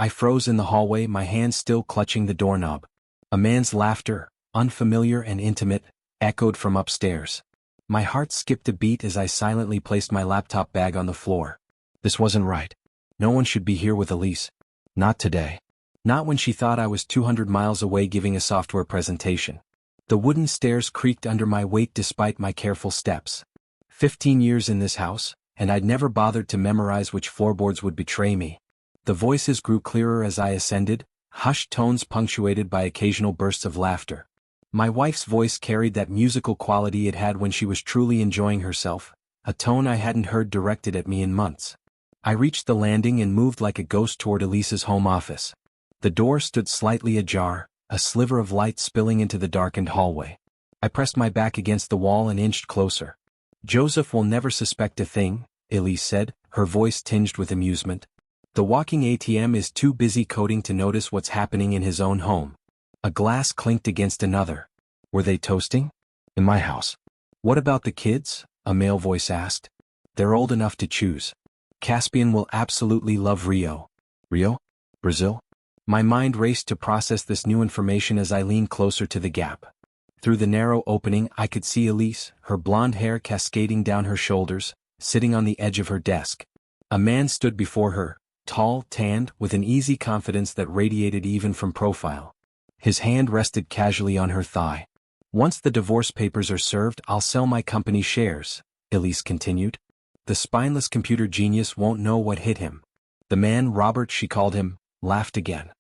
I froze in the hallway, my hand still clutching the doorknob. A man's laughter, unfamiliar and intimate, echoed from upstairs. My heart skipped a beat as I silently placed my laptop bag on the floor. This wasn't right. No one should be here with Elise. Not today. Not when she thought I was 200 miles away giving a software presentation. The wooden stairs creaked under my weight despite my careful steps. 15 years in this house, and I'd never bothered to memorize which floorboards would betray me. The voices grew clearer as I ascended, hushed tones punctuated by occasional bursts of laughter. My wife's voice carried that musical quality it had when she was truly enjoying herself, a tone I hadn't heard directed at me in months. I reached the landing and moved like a ghost toward Elise's home office. The door stood slightly ajar, a sliver of light spilling into the darkened hallway. I pressed my back against the wall and inched closer. "Joseph will never suspect a thing," Elise said, her voice tinged with amusement. "The walking ATM is too busy coding to notice what's happening in his own home." A glass clinked against another. Were they toasting? In my house. "What about the kids?" a male voice asked. "They're old enough to choose. Caspian will absolutely love Rio." Rio? Brazil? My mind raced to process this new information as I leaned closer to the gap. Through the narrow opening I could see Elise, her blonde hair cascading down her shoulders, sitting on the edge of her desk. A man stood before her, tall, tanned, with an easy confidence that radiated even from profile. His hand rested casually on her thigh. "Once the divorce papers are served, I'll sell my company shares," Elise continued. "The spineless computer genius won't know what hit him." The man, Robert she called him, laughed again.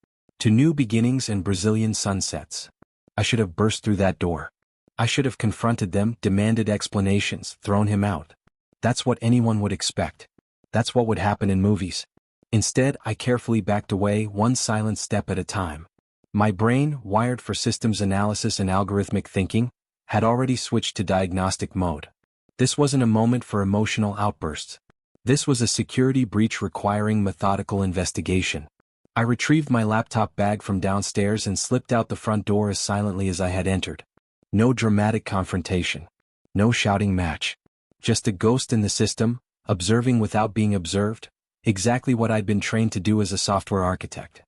"To new beginnings and Brazilian sunsets." I should have burst through that door. I should have confronted them, demanded explanations, thrown him out. That's what anyone would expect. That's what would happen in movies. Instead, I carefully backed away, one silent step at a time. My brain, wired for systems analysis and algorithmic thinking, had already switched to diagnostic mode. This wasn't a moment for emotional outbursts. This was a security breach requiring methodical investigation. I retrieved my laptop bag from downstairs and slipped out the front door as silently as I had entered. No dramatic confrontation. No shouting match. Just a ghost in the system, observing without being observed, exactly what I'd been trained to do as a software architect.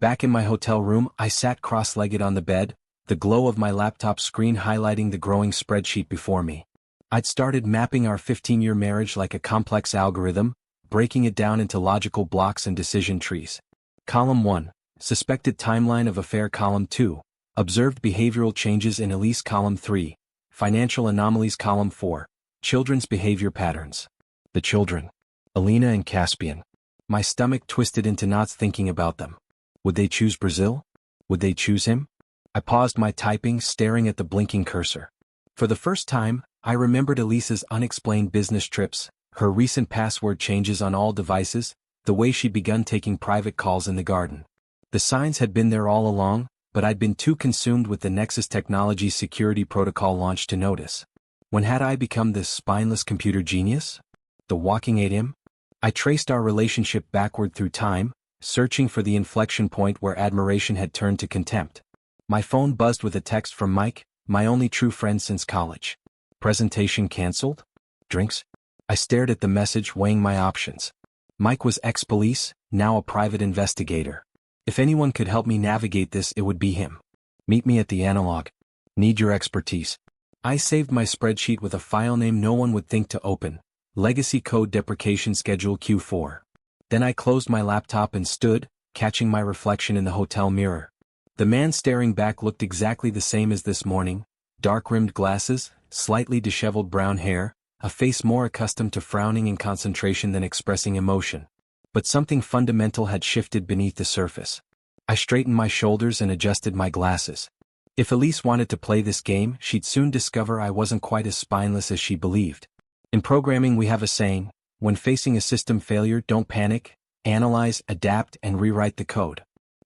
Back in my hotel room, I sat cross-legged on the bed, the glow of my laptop screen highlighting the growing spreadsheet before me. I'd started mapping our 15-year marriage like a complex algorithm, breaking it down into logical blocks and decision trees. Column 1, suspected timeline of affair. Column 2, observed behavioral changes in Elise. Column 3, financial anomalies. Column 4, children's behavior patterns. The children. Alina and Caspian. My stomach twisted into knots thinking about them. Would they choose Brazil? Would they choose him? I paused my typing, staring at the blinking cursor. For the first time, I remembered Elise's unexplained business trips, her recent password changes on all devices, the way she'd begun taking private calls in the garden. The signs had been there all along, but I'd been too consumed with the Nexus Technologies security protocol launch to notice. When had I become this spineless computer genius? The walking ATM? I traced our relationship backward through time, searching for the inflection point where admiration had turned to contempt. My phone buzzed with a text from Mike, my only true friend since college. Presentation canceled? Drinks? I stared at the message, weighing my options. Mike was ex-police, now a private investigator. If anyone could help me navigate this, it would be him. Meet me at the analog. Need your expertise. I saved my spreadsheet with a file name no one would think to open. Legacy Code Deprecation Schedule Q4. Then I closed my laptop and stood, catching my reflection in the hotel mirror. The man staring back looked exactly the same as this morning, dark-rimmed glasses, slightly disheveled brown hair, a face more accustomed to frowning in concentration than expressing emotion. But something fundamental had shifted beneath the surface. I straightened my shoulders and adjusted my glasses. If Elise wanted to play this game, she'd soon discover I wasn't quite as spineless as she believed. In programming we have a saying, when facing a system failure, don't panic, analyze, adapt, and rewrite the code.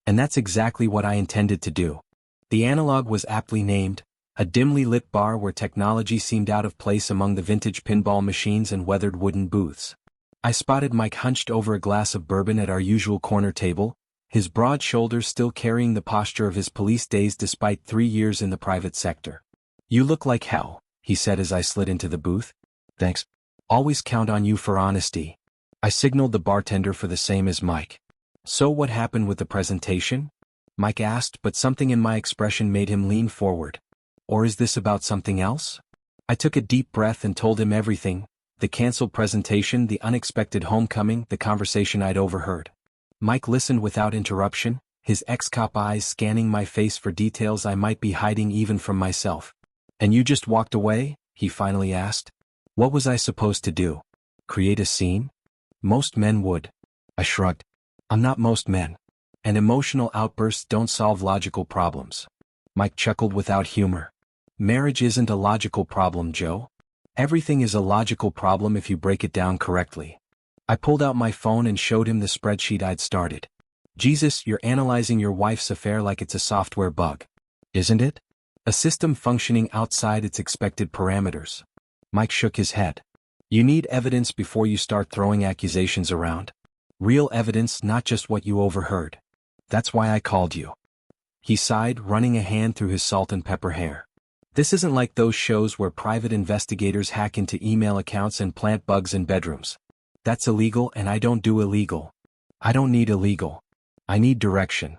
And that's exactly what I intended to do. The analog was aptly named, a dimly lit bar where technology seemed out of place among the vintage pinball machines and weathered wooden booths. I spotted Mike hunched over a glass of bourbon at our usual corner table, his broad shoulders still carrying the posture of his police days despite 3 years in the private sector. "You look like hell," he said as I slid into the booth. "Thanks. Always count on you for honesty." I signaled the bartender for the same as Mike. So what happened with the presentation? Mike asked, but something in my expression made him lean forward. Or is this about something else? I took a deep breath and told him everything: the canceled presentation, the unexpected homecoming, the conversation I'd overheard. Mike listened without interruption, his ex-cop eyes scanning my face for details I might be hiding even from myself. "And you just walked away?" he finally asked. What was I supposed to do? Create a scene? Most men would. I shrugged. I'm not most men. And emotional outbursts don't solve logical problems. Mike chuckled without humor. Marriage isn't a logical problem, Joe. Everything is a logical problem if you break it down correctly. I pulled out my phone and showed him the spreadsheet I'd started. Jesus, you're analyzing your wife's affair like it's a software bug. Isn't it? A system functioning outside its expected parameters. Mike shook his head. You need evidence before you start throwing accusations around. Real evidence, not just what you overheard. That's why I called you. He sighed, running a hand through his salt and pepper hair. This isn't like those shows where private investigators hack into email accounts and plant bugs in bedrooms. That's illegal, and I don't do illegal. I don't need illegal. I need direction.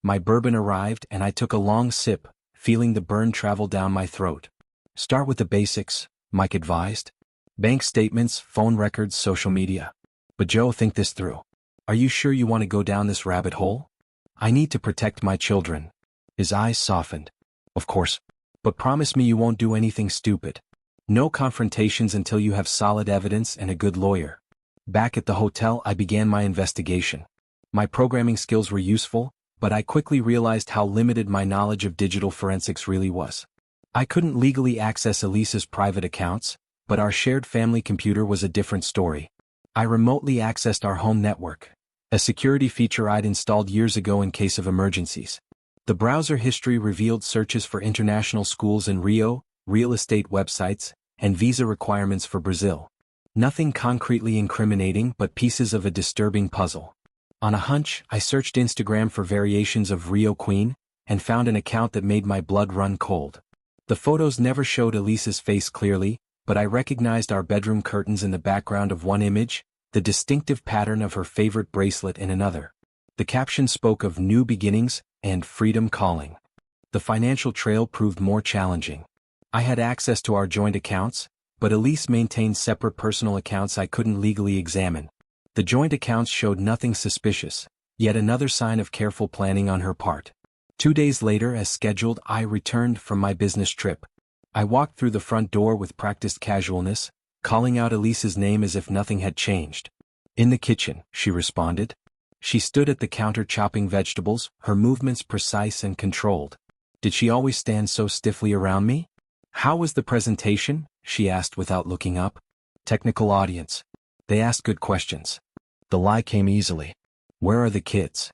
My bourbon arrived and I took a long sip, feeling the burn travel down my throat. Start with the basics, Mike advised. Bank statements, phone records, social media. But Joe, think this through. Are you sure you want to go down this rabbit hole? I need to protect my children. His eyes softened. Of course. But promise me you won't do anything stupid. No confrontations until you have solid evidence and a good lawyer. Back at the hotel, I began my investigation. My programming skills were useful, but I quickly realized how limited my knowledge of digital forensics really was. I couldn't legally access Elisa's private accounts, but our shared family computer was a different story. I remotely accessed our home network, a security feature I'd installed years ago in case of emergencies. The browser history revealed searches for international schools in Rio, real estate websites, and visa requirements for Brazil. Nothing concretely incriminating, but pieces of a disturbing puzzle. On a hunch, I searched Instagram for variations of Rio Queen, and found an account that made my blood run cold. The photos never showed Elisa's face clearly, but I recognized our bedroom curtains in the background of one image, the distinctive pattern of her favorite bracelet in another. The caption spoke of new beginnings and freedom calling. The financial trail proved more challenging. I had access to our joint accounts, but Elise maintained separate personal accounts I couldn't legally examine. The joint accounts showed nothing suspicious, yet another sign of careful planning on her part. 2 days later, as scheduled, I returned from my business trip. I walked through the front door with practiced casualness, calling out Elisa's name as if nothing had changed. In the kitchen, she responded. She stood at the counter chopping vegetables, her movements precise and controlled. Did she always stand so stiffly around me? How was the presentation? She asked without looking up. Technical audience. They asked good questions. The lie came easily. Where are the kids?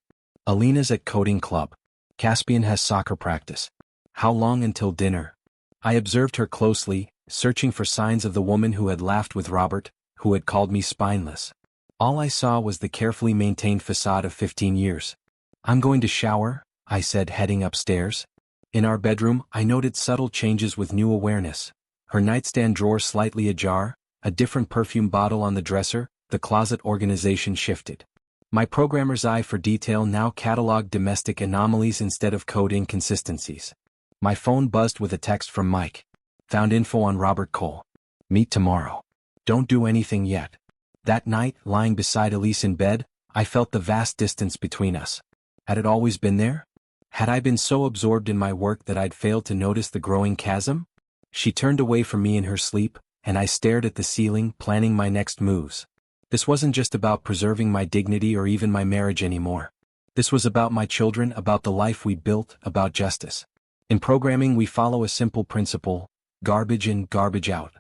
Alina's at coding club. Caspian has soccer practice. How long until dinner? I observed her closely, searching for signs of the woman who had laughed with Robert, who had called me spineless. All I saw was the carefully maintained facade of 15 years. I'm going to shower, I said, heading upstairs. In our bedroom, I noted subtle changes with new awareness. Her nightstand drawer slightly ajar, a different perfume bottle on the dresser, the closet organization shifted. My programmer's eye for detail now cataloged domestic anomalies instead of code inconsistencies. My phone buzzed with a text from Mike. Found info on Robert Cole. Meet tomorrow. Don't do anything yet. That night, lying beside Elise in bed, I felt the vast distance between us. Had it always been there? Had I been so absorbed in my work that I'd failed to notice the growing chasm? She turned away from me in her sleep, and I stared at the ceiling, planning my next moves. This wasn't just about preserving my dignity or even my marriage anymore. This was about my children, about the life we built, about justice. In programming, we follow a simple principle: garbage in, garbage out.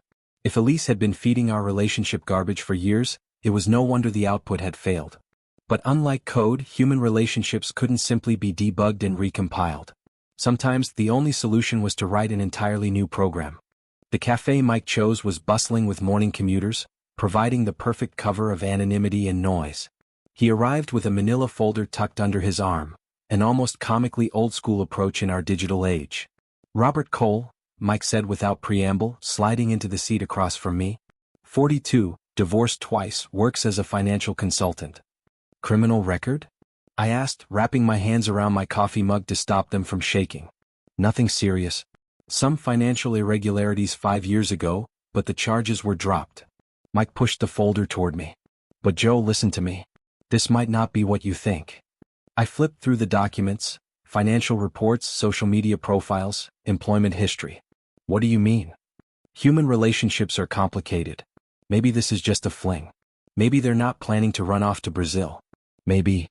If Elise had been feeding our relationship garbage for years, it was no wonder the output had failed. But unlike code, human relationships couldn't simply be debugged and recompiled. Sometimes the only solution was to write an entirely new program. The cafe Mike chose was bustling with morning commuters, providing the perfect cover of anonymity and noise. He arrived with a manila folder tucked under his arm, an almost comically old-school approach in our digital age. Robert Cole, Mike said without preamble, sliding into the seat across from me. 42, divorced twice, works as a financial consultant. Criminal record? I asked, wrapping my hands around my coffee mug to stop them from shaking. Nothing serious. Some financial irregularities 5 years ago, but the charges were dropped. Mike pushed the folder toward me. But Joe, listen to me. This might not be what you think. I flipped through the documents, financial reports, social media profiles, employment history. What do you mean? Human relationships are complicated. Maybe this is just a fling. Maybe they're not planning to run off to Brazil. Maybe.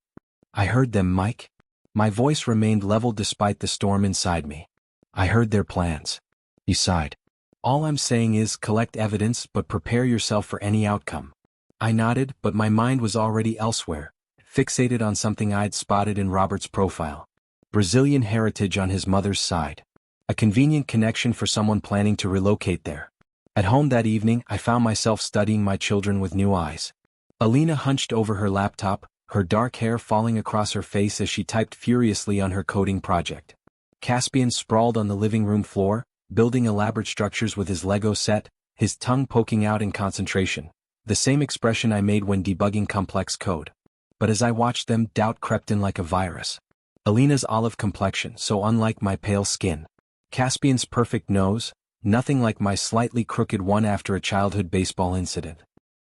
I heard them, Mike. My voice remained level despite the storm inside me. I heard their plans. He sighed. All I'm saying is collect evidence but prepare yourself for any outcome. I nodded, but my mind was already elsewhere, fixated on something I'd spotted in Robert's profile. Brazilian heritage on his mother's side. A convenient connection for someone planning to relocate there. At home that evening, I found myself studying my children with new eyes. Alina hunched over her laptop, her dark hair falling across her face as she typed furiously on her coding project. Caspian sprawled on the living room floor, building elaborate structures with his Lego set, his tongue poking out in concentration. The same expression I made when debugging complex code. But as I watched them, doubt crept in like a virus. Alina's olive complexion, so unlike my pale skin. Caspian's perfect nose, nothing like my slightly crooked one after a childhood baseball incident.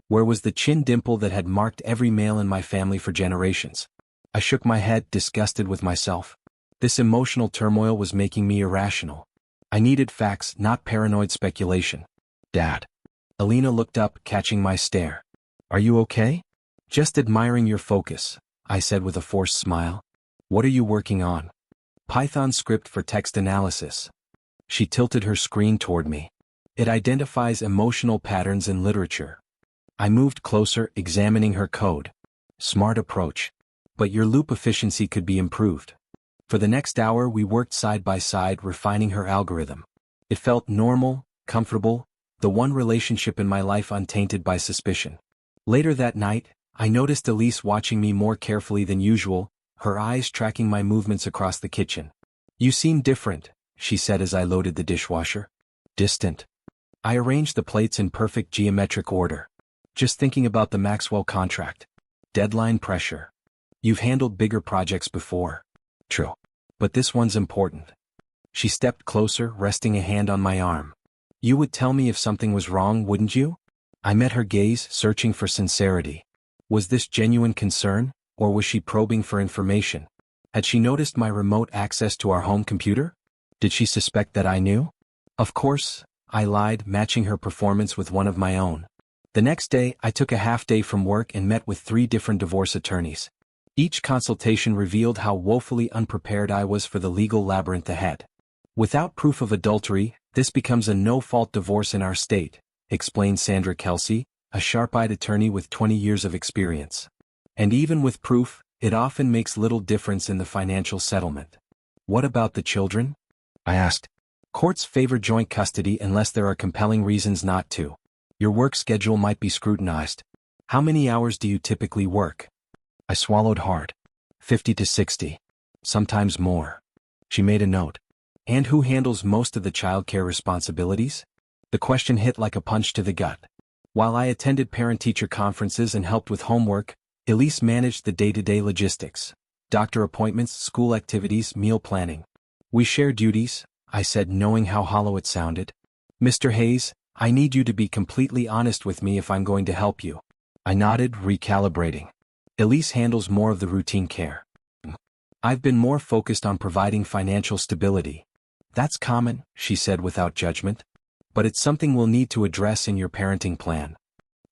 Where was the chin dimple that had marked every male in my family for generations? I shook my head, disgusted with myself. This emotional turmoil was making me irrational. I needed facts, not paranoid speculation. Dad. Alina looked up, catching my stare. Are you okay? Just admiring your focus, I said with a forced smile. What are you working on? Python script for text analysis. She tilted her screen toward me. It identifies emotional patterns in literature. I moved closer, examining her code. Smart approach. But your loop efficiency could be improved. For the next hour we worked side by side, refining her algorithm. It felt normal, comfortable, the one relationship in my life untainted by suspicion. Later that night, I noticed Elise watching me more carefully than usual, her eyes tracking my movements across the kitchen. You seem different, she said as I loaded the dishwasher. Distant. I arranged the plates in perfect geometric order. Just thinking about the Maxwell contract. Deadline pressure. You've handled bigger projects before. True. But this one's important. She stepped closer, resting a hand on my arm. You would tell me if something was wrong, wouldn't you? I met her gaze, searching for sincerity. Was this genuine concern, or was she probing for information? Had she noticed my remote access to our home computer? Did she suspect that I knew? Of course, I lied, matching her performance with one of my own. The next day, I took a half-day from work and met with 3 different divorce attorneys. Each consultation revealed how woefully unprepared I was for the legal labyrinth ahead. Without proof of adultery, this becomes a no-fault divorce in our state, explained Sandra Kelsey, a sharp-eyed attorney with 20 years of experience. And even with proof, it often makes little difference in the financial settlement. What about the children? I asked. Courts favor joint custody unless there are compelling reasons not to. Your work schedule might be scrutinized. How many hours do you typically work? I swallowed hard. 50 to 60. Sometimes more. She made a note. And who handles most of the childcare responsibilities? The question hit like a punch to the gut. While I attended parent-teacher conferences and helped with homework, Elise managed the day-to-day logistics. Doctor appointments, school activities, meal planning. We share duties, I said, knowing how hollow it sounded. Mr. Hayes, I need you to be completely honest with me if I'm going to help you. I nodded, recalibrating. Elise handles more of the routine care. I've been more focused on providing financial stability. That's common, she said without judgment. But it's something we'll need to address in your parenting plan.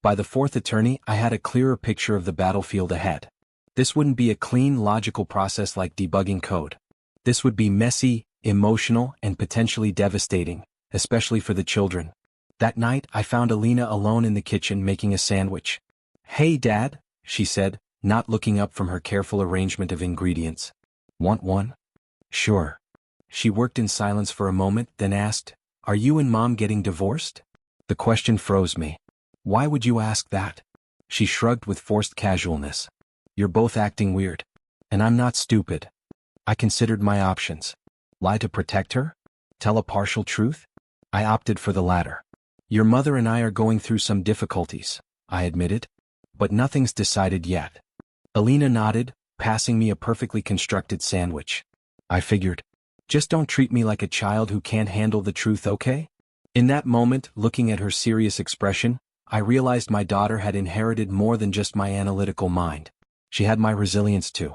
By the 4th attorney, I had a clearer picture of the battlefield ahead. This wouldn't be a clean, logical process like debugging code. This would be messy, emotional, and potentially devastating, especially for the children. That night, I found Alina alone in the kitchen making a sandwich. Hey, Dad, she said, not looking up from her careful arrangement of ingredients. Want one? Sure. She worked in silence for a moment, then asked, Are you and Mom getting divorced? The question froze me. Why would you ask that? She shrugged with forced casualness. You're both acting weird. And I'm not stupid. I considered my options. Lie to protect her? Tell a partial truth? I opted for the latter. Your mother and I are going through some difficulties, I admitted. But nothing's decided yet. Alina nodded, passing me a perfectly constructed sandwich. I figured, just don't treat me like a child who can't handle the truth, okay? In that moment, looking at her serious expression, I realized my daughter had inherited more than just my analytical mind. She had my resilience too.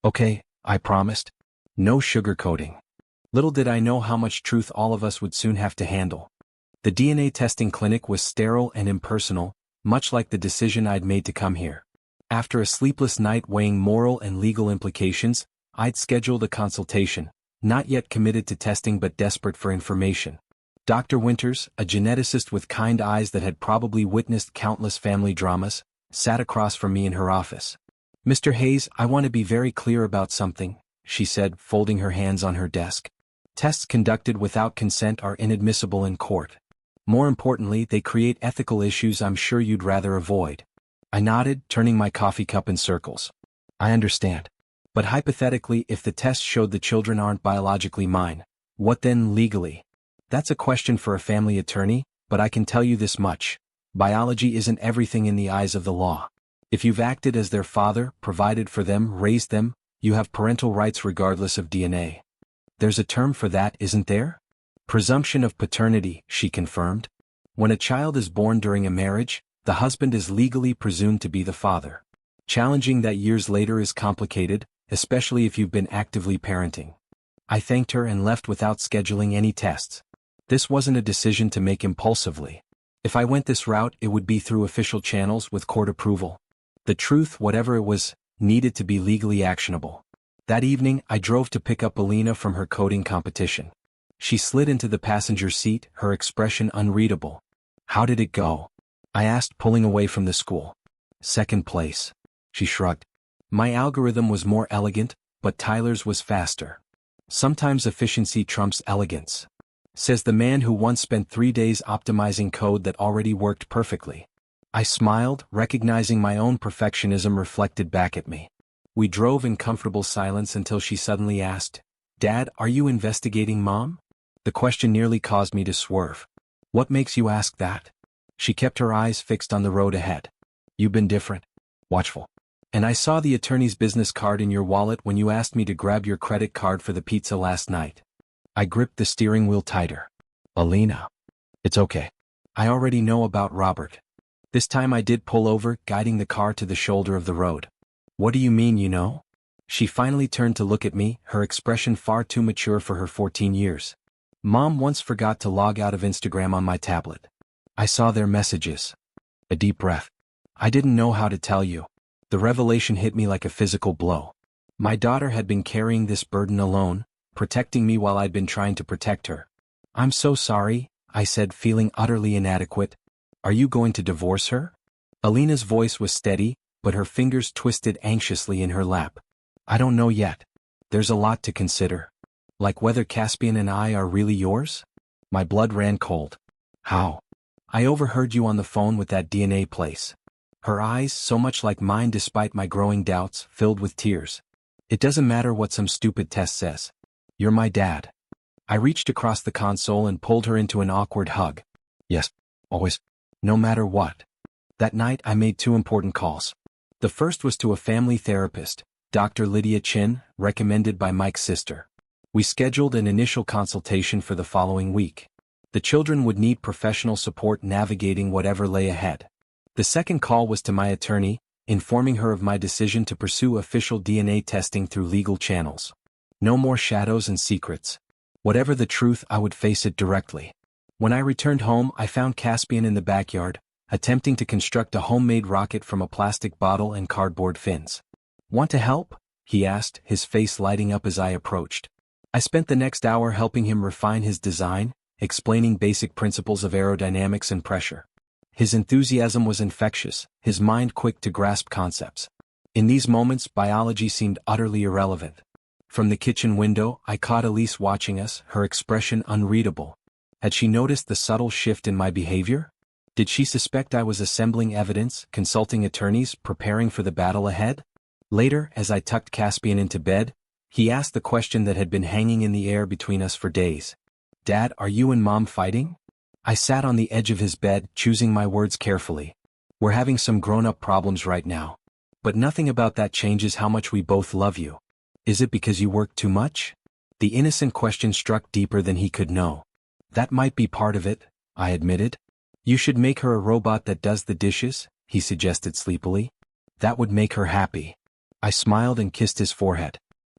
Okay, I promised. No sugarcoating. Little did I know how much truth all of us would soon have to handle. The DNA testing clinic was sterile and impersonal, much like the decision I'd made to come here. After a sleepless night weighing moral and legal implications, I'd scheduled a consultation, not yet committed to testing but desperate for information. Dr. Winters, a geneticist with kind eyes that had probably witnessed countless family dramas, sat across from me in her office. "Mr. Hayes, I want to be very clear about something," she said, folding her hands on her desk. "Tests conducted without consent are inadmissible in court. More importantly, they create ethical issues I'm sure you'd rather avoid." I nodded, turning my coffee cup in circles. "I understand. But hypothetically, if the test showed the children aren't biologically mine, what then legally? That's a question for a family attorney, but I can tell you this much. Biology isn't everything in the eyes of the law. If you've acted as their father, provided for them, raised them, you have parental rights regardless of DNA. There's a term for that, isn't there? Presumption of paternity, she confirmed. When a child is born during a marriage, the husband is legally presumed to be the father. Challenging that years later is complicated, especially if you've been actively parenting. I thanked her and left without scheduling any tests. This wasn't a decision to make impulsively. If I went this route, it would be through official channels with court approval. The truth, whatever it was, needed to be legally actionable. That evening, I drove to pick up Alina from her coding competition. She slid into the passenger seat, her expression unreadable. "How did it go?" I asked, pulling away from the school. "Second place." She shrugged. "My algorithm was more elegant, but Tyler's was faster. Sometimes efficiency trumps elegance," says the man who once spent 3 days optimizing code that already worked perfectly. I smiled, recognizing my own perfectionism reflected back at me. We drove in comfortable silence until she suddenly asked, "Dad, are you investigating Mom?" The question nearly caused me to swerve. "What makes you ask that?" She kept her eyes fixed on the road ahead. "You've been different. Watchful. And I saw the attorney's business card in your wallet when you asked me to grab your credit card for the pizza last night." I gripped the steering wheel tighter. "Alina. It's okay. I already know about Robert." This time I did pull over, guiding the car to the shoulder of the road. "What do you mean, you know?" She finally turned to look at me, her expression far too mature for her 14 years. "Mom once forgot to log out of Instagram on my tablet. I saw their messages." A deep breath. "I didn't know how to tell you." The revelation hit me like a physical blow. My daughter had been carrying this burden alone, protecting me while I'd been trying to protect her. "I'm so sorry," I said, feeling utterly inadequate. "Are you going to divorce her?" Alina's voice was steady, but her fingers twisted anxiously in her lap. "I don't know yet. There's a lot to consider. Like whether Caspian and I are really yours?" My blood ran cold. "How?" "I overheard you on the phone with that DNA place." Her eyes, so much like mine despite my growing doubts, filled with tears. "It doesn't matter what some stupid test says. You're my dad." I reached across the console and pulled her into an awkward hug. "Yes, always. No matter what." That night I made 2 important calls. The first was to a family therapist, Dr. Lydia Chin, recommended by Mike's sister. We scheduled an initial consultation for the following week. The children would need professional support navigating whatever lay ahead. The second call was to my attorney, informing her of my decision to pursue official DNA testing through legal channels. No more shadows and secrets. Whatever the truth, I would face it directly. When I returned home, I found Caspian in the backyard, attempting to construct a homemade rocket from a plastic bottle and cardboard fins. "Want to help?" he asked, his face lighting up as I approached. I spent the next hour helping him refine his design, explaining basic principles of aerodynamics and pressure. His enthusiasm was infectious, his mind quick to grasp concepts. In these moments, biology seemed utterly irrelevant. From the kitchen window, I caught Elise watching us, her expression unreadable. Had she noticed the subtle shift in my behavior? Did she suspect I was assembling evidence, consulting attorneys, preparing for the battle ahead? Later, as I tucked Caspian into bed, he asked the question that had been hanging in the air between us for days. "Dad, are you and Mom fighting?" I sat on the edge of his bed, choosing my words carefully. "We're having some grown-up problems right now. But nothing about that changes how much we both love you. Is it because you work too much? The innocent question struck deeper than he could know. That might be part of it, I admitted. You should make her a robot that does the dishes, he suggested sleepily. That would make her happy. I smiled and kissed his forehead.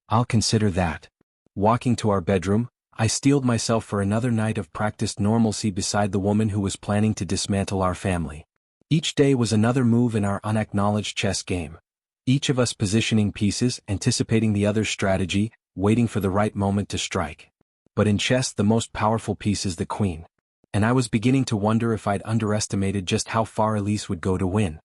I'll consider that. Walking to our bedroom, I steeled myself for another night of practiced normalcy beside the woman who was planning to dismantle our family. Each day was another move in our unacknowledged chess game. Each of us positioning pieces, anticipating the other's strategy, waiting for the right moment to strike. But in chess, the most powerful piece is the queen. And I was beginning to wonder if I'd underestimated just how far Elise would go to win.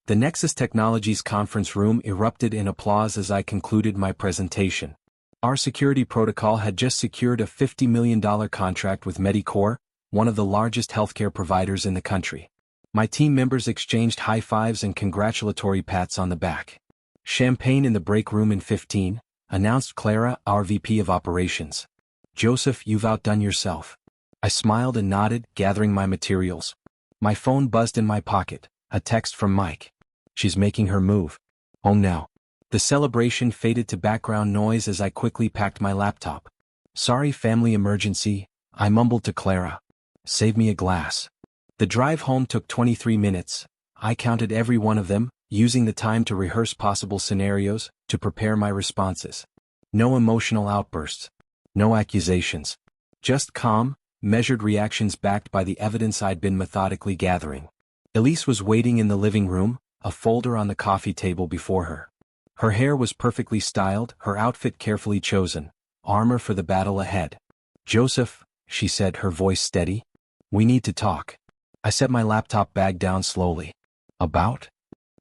The Nexus Technologies conference room erupted in applause as I concluded my presentation. Our security protocol had just secured a $50 million contract with Medicore, one of the largest healthcare providers in the country. My team members exchanged high fives and congratulatory pats on the back. Champagne in the break room in 15, announced Clara, our VP of Operations. Joseph, you've outdone yourself. I smiled and nodded, gathering my materials. My phone buzzed in my pocket, a text from Mike. She's making her move. Home now. The celebration faded to background noise as I quickly packed my laptop. Sorry, family emergency, I mumbled to Clara. Save me a glass. The drive home took 23 minutes. I counted every one of them, using the time to rehearse possible scenarios, to prepare my responses. No emotional outbursts. No accusations. Just calm, measured reactions backed by the evidence I'd been methodically gathering. Elise was waiting in the living room, a folder on the coffee table before her. Her hair was perfectly styled, her outfit carefully chosen, armor for the battle ahead. Joseph, she said, her voice steady. We need to talk. I set my laptop bag down slowly. About?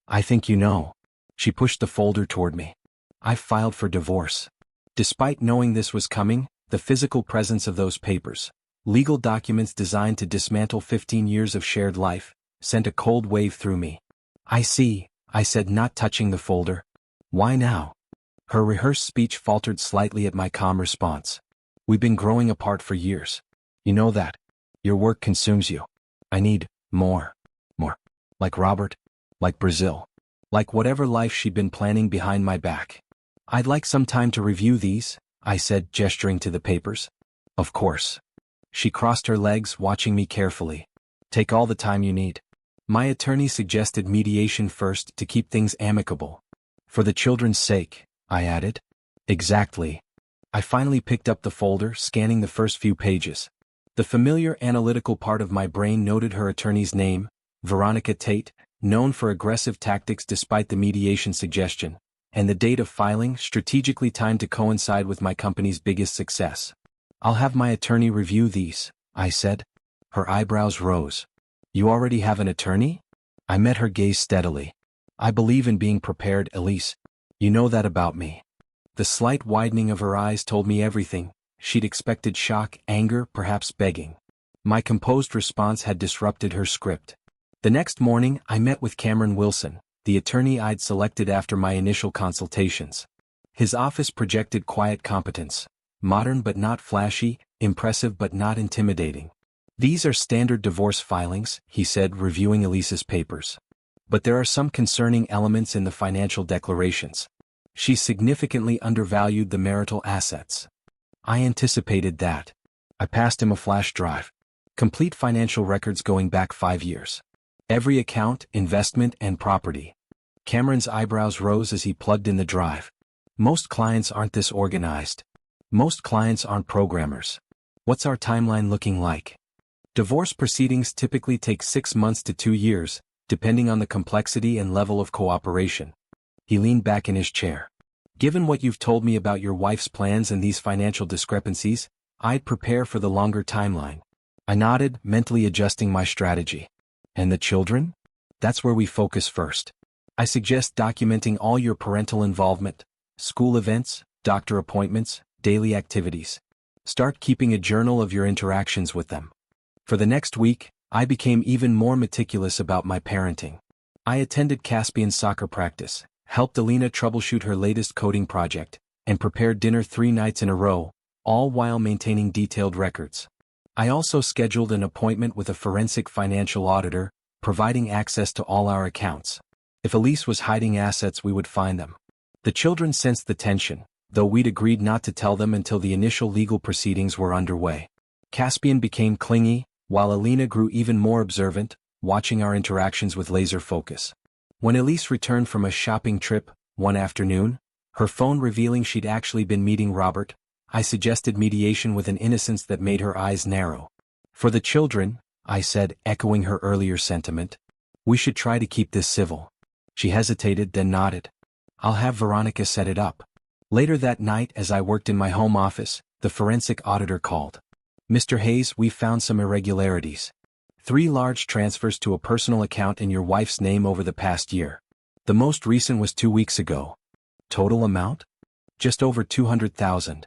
I think you know. She pushed the folder toward me. I've filed for divorce. Despite knowing this was coming, the physical presence of those papers, legal documents designed to dismantle 15 years of shared life, sent a cold wave through me. I see, I said, not touching the folder. Why now? Her rehearsed speech faltered slightly at my calm response. We've been growing apart for years. You know that. Your work consumes you. I need more. Like Robert. Like Brazil. Like whatever life she'd been planning behind my back. I'd like some time to review these, I said, gesturing to the papers. Of course. She crossed her legs, watching me carefully. Take all the time you need. My attorney suggested mediation first to keep things amicable. For the children's sake, I added. Exactly. I finally picked up the folder, scanning the first few pages. The familiar analytical part of my brain noted her attorney's name, Veronica Tate, known for aggressive tactics despite the mediation suggestion, and the date of filing, strategically timed to coincide with my company's biggest success. I'll have my attorney review these, I said. Her eyebrows rose. You already have an attorney? I met her gaze steadily. I believe in being prepared, Elise. You know that about me. The slight widening of her eyes told me everything. She'd expected shock, anger, perhaps begging. My composed response had disrupted her script. The next morning, I met with Cameron Wilson, the attorney I'd selected after my initial consultations. His office projected quiet competence. Modern but not flashy, impressive but not intimidating. These are standard divorce filings, he said, reviewing Elise's papers. But there are some concerning elements in the financial declarations. She significantly undervalued the marital assets. I anticipated that. I passed him a flash drive. Complete financial records going back 5 years. Every account, investment, and property. Cameron's eyebrows rose as he plugged in the drive. Most clients aren't this organized. Most clients aren't programmers. What's our timeline looking like? Divorce proceedings typically take 6 months to 2 years, depending on the complexity and level of cooperation. He leaned back in his chair. Given what you've told me about your wife's plans and these financial discrepancies, I'd prepare for the longer timeline. I nodded, mentally adjusting my strategy. And the children? That's where we focus first. I suggest documenting all your parental involvement, school events, doctor appointments, daily activities. Start keeping a journal of your interactions with them. For the next week, I became even more meticulous about my parenting. I attended Caspian's soccer practice, helped Alina troubleshoot her latest coding project, and prepared dinner 3 nights in a row, all while maintaining detailed records. I also scheduled an appointment with a forensic financial auditor, providing access to all our accounts. If Elise was hiding assets, we would find them. The children sensed the tension, though we'd agreed not to tell them until the initial legal proceedings were underway. Caspian became clingy, while Alina grew even more observant, watching our interactions with laser focus. When Elise returned from a shopping trip, one afternoon, her phone revealing she'd actually been meeting Robert, I suggested mediation with an innocence that made her eyes narrow. For the children, I said, echoing her earlier sentiment, we should try to keep this civil. She hesitated, then nodded. I'll have Veronica set it up. Later that night, as I worked in my home office, the forensic auditor called. Mr. Hayes, we found some irregularities. 3 large transfers to a personal account in your wife's name over the past year. The most recent was 2 weeks ago. Total amount? Just over $200,000.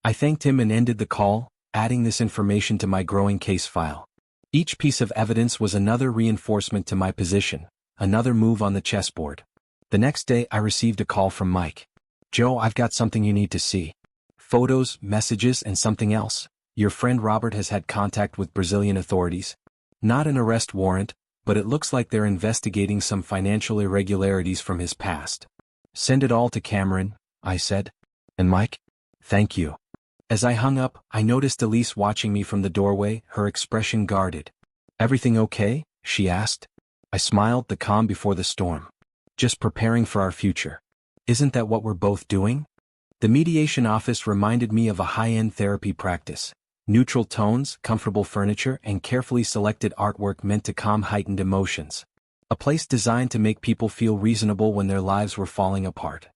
I thanked him and ended the call, adding this information to my growing case file. Each piece of evidence was another reinforcement to my position, another move on the chessboard. The next day I received a call from Mike. Joe, I've got something you need to see. Photos, messages, and something else. Your friend Robert has had contact with Brazilian authorities. Not an arrest warrant, but it looks like they're investigating some financial irregularities from his past. Send it all to Cameron, I said. And Mike? Thank you. As I hung up, I noticed Elise watching me from the doorway, her expression guarded. Everything okay? She asked. I smiled, the calm before the storm. Just preparing for our future. Isn't that what we're both doing? The mediation office reminded me of a high-end therapy practice. Neutral tones, comfortable furniture, and carefully selected artwork meant to calm heightened emotions. A place designed to make people feel reasonable when their lives were falling apart.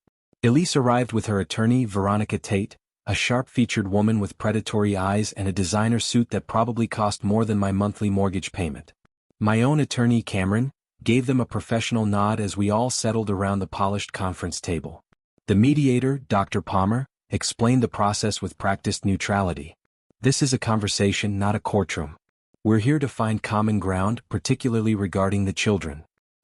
Elise arrived with her attorney, Veronica Tate, a sharp-featured woman with predatory eyes and a designer suit that probably cost more than my monthly mortgage payment. My own attorney, Cameron, gave them a professional nod as we all settled around the polished conference table. The mediator, Dr. Palmer, explained the process with practiced neutrality. This is a conversation, not a courtroom. We're here to find common ground, particularly regarding the children.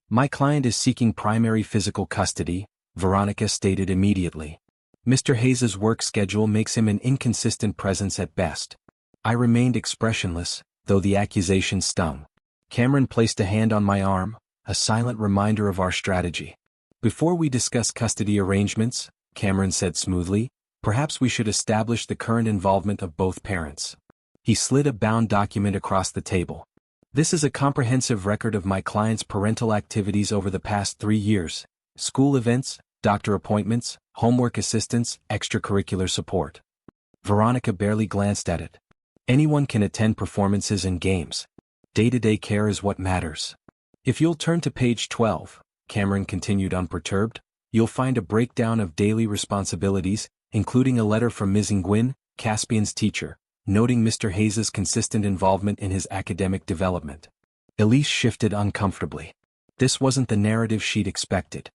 My client is seeking primary physical custody, Veronica stated immediately. Mr. Hayes's work schedule makes him an inconsistent presence at best. I remained expressionless, though the accusation stung. Cameron placed a hand on my arm, a silent reminder of our strategy. Before we discuss custody arrangements, Cameron said smoothly, perhaps we should establish the current involvement of both parents. He slid a bound document across the table. This is a comprehensive record of my client's parental activities over the past 3 years. School events, doctor appointments, homework assistance, extracurricular support. Veronica barely glanced at it. Anyone can attend performances and games. Day-to-day care is what matters. If you'll turn to page 12, Cameron continued unperturbed, you'll find a breakdown of daily responsibilities, including a letter from Ms. Nguyen, Caspian's teacher, noting Mr. Hayes's consistent involvement in his academic development. Elise shifted uncomfortably. This wasn't the narrative she'd expected.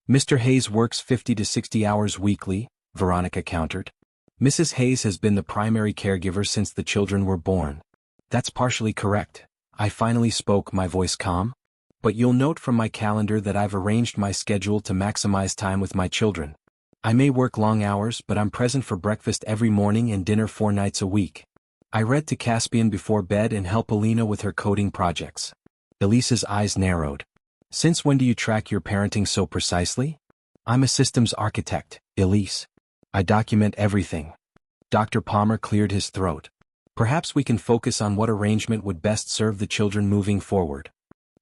Mr. Hayes works 50 to 60 hours weekly, Veronica countered. Mrs. Hayes has been the primary caregiver since the children were born. That's partially correct. I finally spoke, my voice calm. But you'll note from my calendar that I've arranged my schedule to maximize time with my children. I may work long hours, but I'm present for breakfast every morning and dinner 4 nights a week. I read to Caspian before bed and help Alina with her coding projects. Elise's eyes narrowed. Since when do you track your parenting so precisely? I'm a systems architect, Elise. I document everything. Dr. Palmer cleared his throat. Perhaps we can focus on what arrangement would best serve the children moving forward.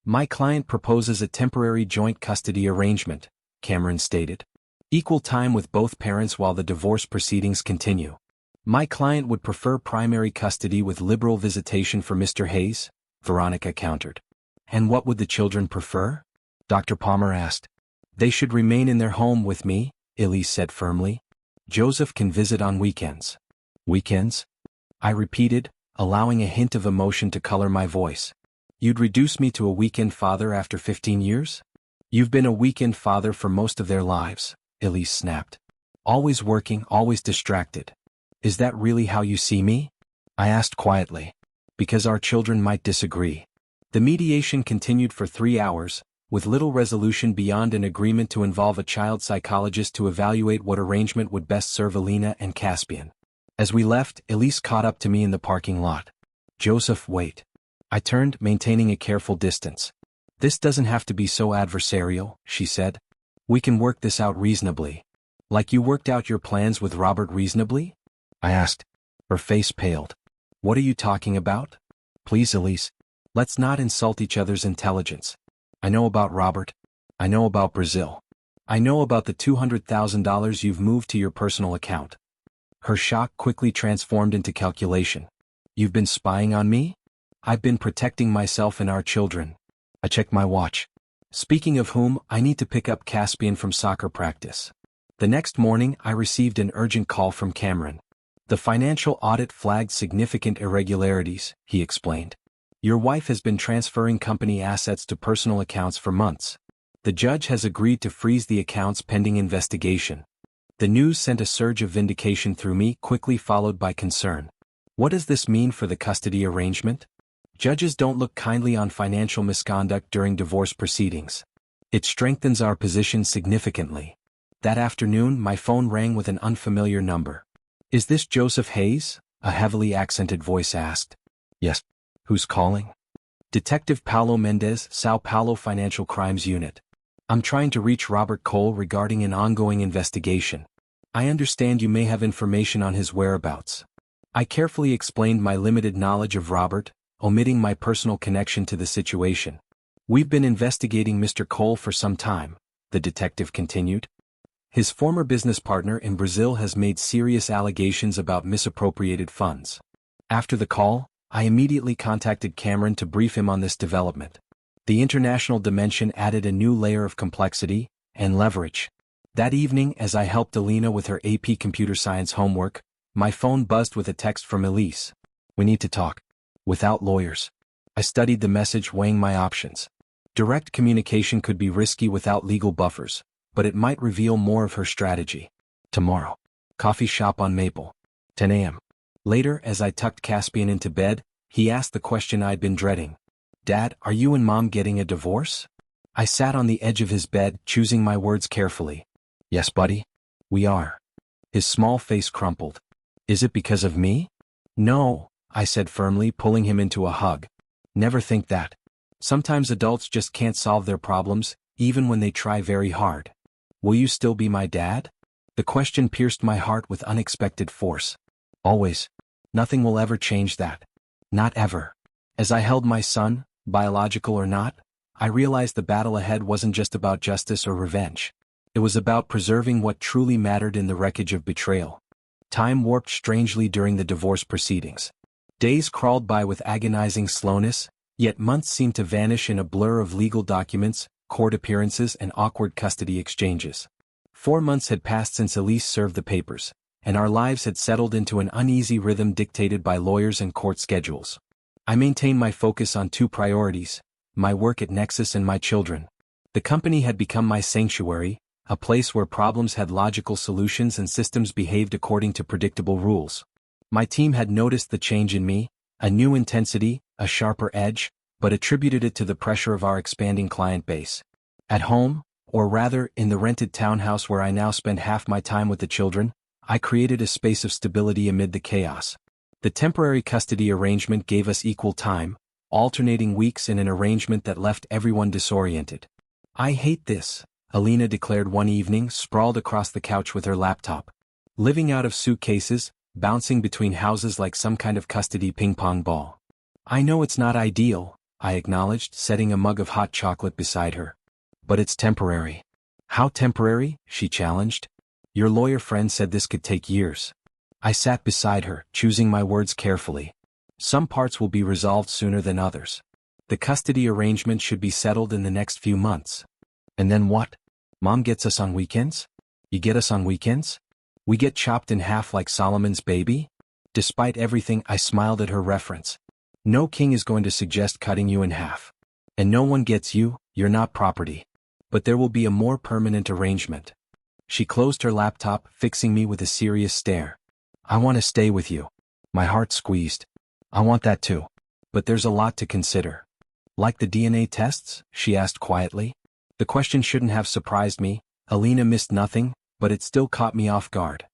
My client proposes a temporary joint custody arrangement, Cameron stated. Equal time with both parents while the divorce proceedings continue. My client would prefer primary custody with liberal visitation for Mr. Hayes, Veronica countered. And what would the children prefer? Dr. Palmer asked. They should remain in their home with me, Elise said firmly. Joseph can visit on weekends. Weekends? I repeated, allowing a hint of emotion to color my voice. You'd reduce me to a weekend father after 15 years? You've been a weekend father for most of their lives, Elise snapped. Always working, always distracted. Is that really how you see me? I asked quietly. Because our children might disagree. The mediation continued for 3 hours, with little resolution beyond an agreement to involve a child psychologist to evaluate what arrangement would best serve Alina and Caspian. As we left, Elise caught up to me in the parking lot. Joseph, wait. I turned, maintaining a careful distance. This doesn't have to be so adversarial, she said. We can work this out reasonably. Like you worked out your plans with Robert reasonably? I asked. Her face paled. What are you talking about? Please, Elise. Let's not insult each other's intelligence. I know about Robert. I know about Brazil. I know about the $200,000 you've moved to your personal account. Her shock quickly transformed into calculation. You've been spying on me? I've been protecting myself and our children. I checked my watch. Speaking of whom, I need to pick up Caspian from soccer practice. The next morning, I received an urgent call from Cameron. The financial audit flagged significant irregularities, he explained. Your wife has been transferring company assets to personal accounts for months. The judge has agreed to freeze the accounts pending investigation. The news sent a surge of vindication through me, quickly followed by concern. What does this mean for the custody arrangement? Judges don't look kindly on financial misconduct during divorce proceedings. It strengthens our position significantly. That afternoon, my phone rang with an unfamiliar number. Is this Joseph Hayes? A heavily accented voice asked. Yes. Who's calling? Detective Paulo Mendez, São Paulo Financial Crimes Unit. I'm trying to reach Robert Cole regarding an ongoing investigation. I understand you may have information on his whereabouts. I carefully explained my limited knowledge of Robert, omitting my personal connection to the situation. We've been investigating Mr. Cole for some time, the detective continued. His former business partner in Brazil has made serious allegations about misappropriated funds. After the call, I immediately contacted Cameron to brief him on this development. The international dimension added a new layer of complexity and leverage. That evening, as I helped Alina with her AP Computer Science homework, my phone buzzed with a text from Elise. We need to talk. Without lawyers. I studied the message, weighing my options. Direct communication could be risky without legal buffers, but it might reveal more of her strategy. Tomorrow. Coffee shop on Maple. 10 a.m. Later, as I tucked Caspian into bed, he asked the question I'd been dreading. Dad, are you and Mom getting a divorce? I sat on the edge of his bed, choosing my words carefully. Yes, buddy. We are. His small face crumpled. Is it because of me? No, I said firmly, pulling him into a hug. Never think that. Sometimes adults just can't solve their problems, even when they try very hard. Will you still be my dad? The question pierced my heart with unexpected force. Always. Nothing will ever change that. Not ever. As I held my son, biological or not, I realized the battle ahead wasn't just about justice or revenge. It was about preserving what truly mattered in the wreckage of betrayal. Time warped strangely during the divorce proceedings. Days crawled by with agonizing slowness, yet months seemed to vanish in a blur of legal documents, court appearances, and awkward custody exchanges. 4 months had passed since Elise served the papers, and our lives had settled into an uneasy rhythm dictated by lawyers and court schedules. I maintained my focus on 2 priorities, my work at Nexus and my children. The company had become my sanctuary, a place where problems had logical solutions and systems behaved according to predictable rules. My team had noticed the change in me, a new intensity, a sharper edge, but attributed it to the pressure of our expanding client base. At home, or rather, in the rented townhouse where I now spend half my time with the children, I created a space of stability amid the chaos. The temporary custody arrangement gave us equal time, alternating weeks in an arrangement that left everyone disoriented. I hate this, Alina declared one evening, sprawled across the couch with her laptop. Living out of suitcases, bouncing between houses like some kind of custody ping-pong ball. I know it's not ideal, I acknowledged, setting a mug of hot chocolate beside her. But it's temporary. How temporary? She challenged. Your lawyer friend said this could take years. I sat beside her, choosing my words carefully. Some parts will be resolved sooner than others. The custody arrangement should be settled in the next few months. And then what? Mom gets us on weekends? You get us on weekends? We get chopped in half like Solomon's baby? Despite everything, I smiled at her reference. No king is going to suggest cutting you in half. And no one gets you, you're not property. But there will be a more permanent arrangement. She closed her laptop, fixing me with a serious stare. I want to stay with you. My heart squeezed. I want that too. But there's a lot to consider. Like the DNA tests? She asked quietly. The question shouldn't have surprised me. Alina missed nothing, but it still caught me off guard.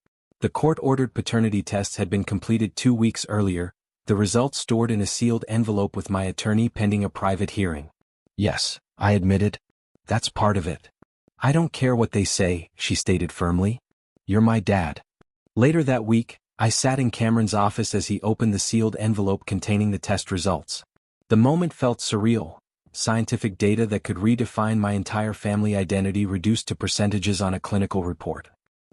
The court-ordered paternity tests had been completed 2 weeks earlier, the results stored in a sealed envelope with my attorney pending a private hearing. Yes, I admitted. That's part of it. I don't care what they say, she stated firmly. You're my dad. Later that week, I sat in Cameron's office as he opened the sealed envelope containing the test results. The moment felt surreal. Scientific data that could redefine my entire family identity reduced to percentages on a clinical report.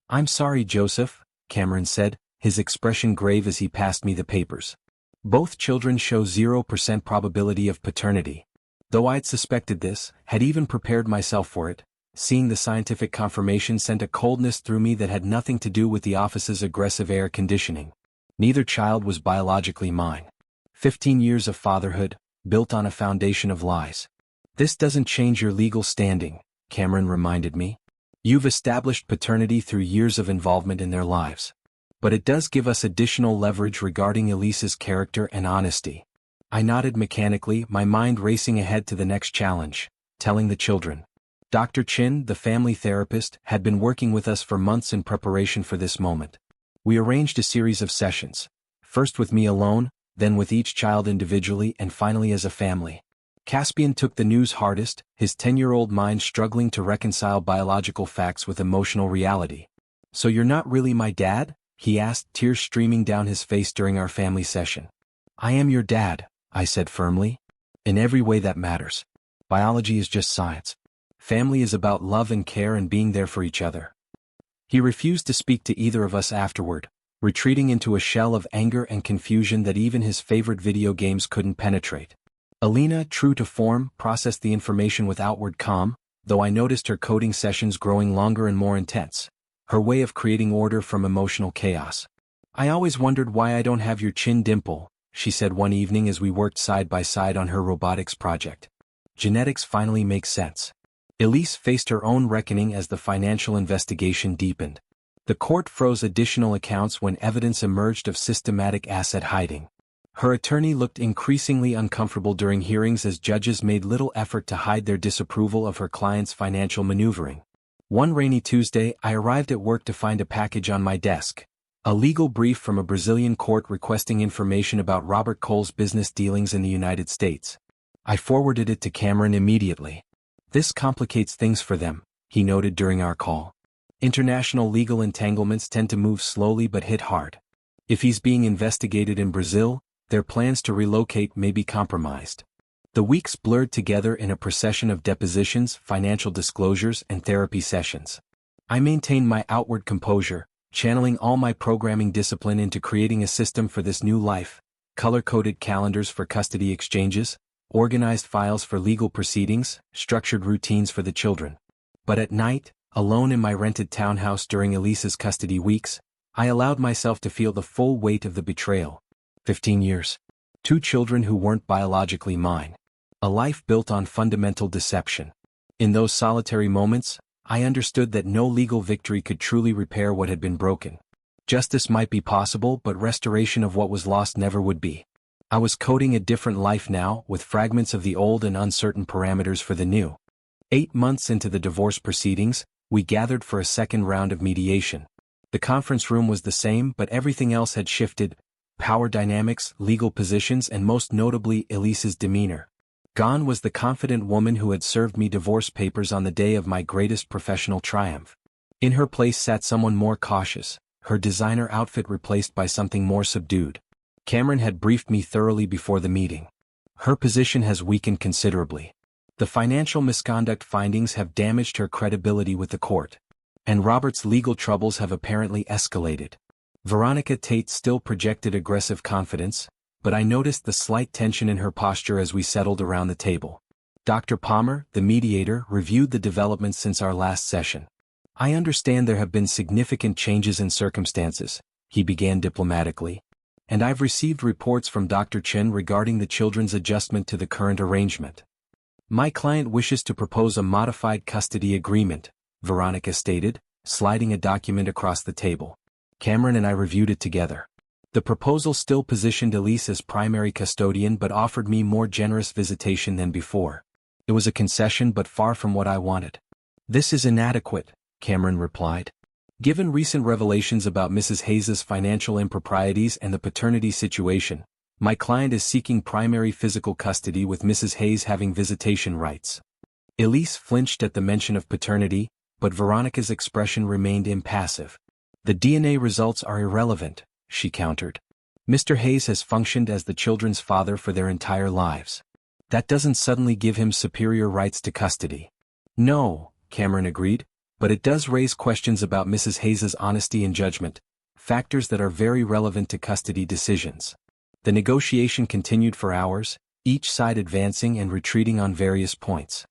I'm sorry, Joseph, Cameron said, his expression grave as he passed me the papers. Both children show 0% probability of paternity. Though I'd suspected this, had even prepared myself for it, seeing the scientific confirmation sent a coldness through me that had nothing to do with the office's aggressive air conditioning. Neither child was biologically mine. 15 years of fatherhood, built on a foundation of lies. This doesn't change your legal standing, Cameron reminded me. You've established paternity through years of involvement in their lives. But it does give us additional leverage regarding Elise's character and honesty. I nodded mechanically, my mind racing ahead to the next challenge, telling the children. Dr. Chin, the family therapist, had been working with us for months in preparation for this moment. We arranged a series of sessions, first with me alone, then with each child individually, and finally as a family. Caspian took the news hardest, his 10-year-old mind struggling to reconcile biological facts with emotional reality. So you're not really my dad? He asked, tears streaming down his face during our family session. I am your dad, I said firmly. In every way that matters. Biology is just science. Family is about love and care and being there for each other. He refused to speak to either of us afterward, retreating into a shell of anger and confusion that even his favorite video games couldn't penetrate. Alina, true to form, processed the information with outward calm, though I noticed her coding sessions growing longer and more intense. Her way of creating order from emotional chaos. I always wondered why I don't have your chin dimple, she said one evening as we worked side by side on her robotics project. Genetics finally makes sense. Elise faced her own reckoning as the financial investigation deepened. The court froze additional accounts when evidence emerged of systematic asset hiding. Her attorney looked increasingly uncomfortable during hearings as judges made little effort to hide their disapproval of her client's financial maneuvering. One rainy Tuesday, I arrived at work to find a package on my desk. A legal brief from a Brazilian court requesting information about Robert Cole's business dealings in the United States. I forwarded it to Cameron immediately. This complicates things for them, he noted during our call. International legal entanglements tend to move slowly but hit hard. If he's being investigated in Brazil, their plans to relocate may be compromised. The weeks blurred together in a procession of depositions, financial disclosures, and therapy sessions. I maintained my outward composure, channeling all my programming discipline into creating a system for this new life, color-coded calendars for custody exchanges, organized files for legal proceedings, structured routines for the children. But at night, alone in my rented townhouse during Elise's custody weeks, I allowed myself to feel the full weight of the betrayal. 15 years. 2 children who weren't biologically mine. A life built on fundamental deception. In those solitary moments, I understood that no legal victory could truly repair what had been broken. Justice might be possible, but restoration of what was lost never would be. I was coding a different life now, with fragments of the old and uncertain parameters for the new. 8 months into the divorce proceedings, we gathered for a second round of mediation. The conference room was the same, but everything else had shifted: power dynamics, legal positions, and most notably Elise's demeanor. Gone was the confident woman who had served me divorce papers on the day of my greatest professional triumph. In her place sat someone more cautious, her designer outfit replaced by something more subdued. Cameron had briefed me thoroughly before the meeting. Her position has weakened considerably. The financial misconduct findings have damaged her credibility with the court. And Robert's legal troubles have apparently escalated. Veronica Tate still projected aggressive confidence, but I noticed the slight tension in her posture as we settled around the table. Dr. Palmer, the mediator, reviewed the developments since our last session. I understand there have been significant changes in circumstances, he began diplomatically, and I've received reports from Dr. Chen regarding the children's adjustment to the current arrangement. My client wishes to propose a modified custody agreement, Veronica stated, sliding a document across the table. Cameron and I reviewed it together. The proposal still positioned Elise as primary custodian but offered me more generous visitation than before. It was a concession but far from what I wanted. This is inadequate, Cameron replied. Given recent revelations about Mrs. Hayes's financial improprieties and the paternity situation, my client is seeking primary physical custody with Mrs. Hayes having visitation rights. Elise flinched at the mention of paternity, but Veronica's expression remained impassive. The DNA results are irrelevant, she countered. Mr. Hayes has functioned as the children's father for their entire lives. That doesn't suddenly give him superior rights to custody. No, Cameron agreed, but it does raise questions about Mrs. Hayes's honesty and judgment, factors that are very relevant to custody decisions. The negotiation continued for hours, each side advancing and retreating on various points.